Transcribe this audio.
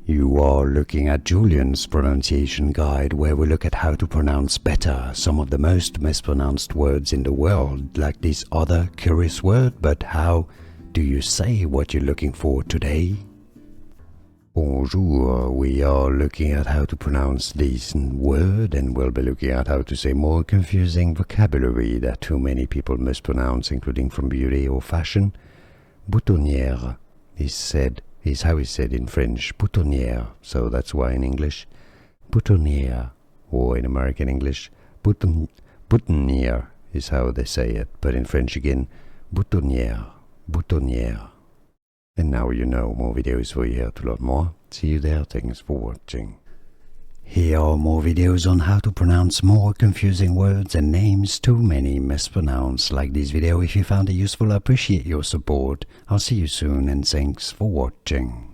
You are looking at Julian's pronunciation guide, where we look at how to pronounce better some of the most mispronounced words in the world, like this other curious word. But how do you say what you're looking for today? Bonjour, we are looking at how to pronounce this word, and we'll be looking at how to say more confusing vocabulary that too many people mispronounce, including from beauty or fashion. Boutonniere is how it's said in French, boutonniere, so that's why in English, boutonniere, or in American English, boutonniere is how they say it, but in French again, boutonniere, boutonniere. And now you know, more videos for you here to learn more. See you there, thanks for watching. Here are more videos on how to pronounce more confusing words and names too many mispronounced. Like this video if you found it useful. I appreciate your support. I'll see you soon and thanks for watching.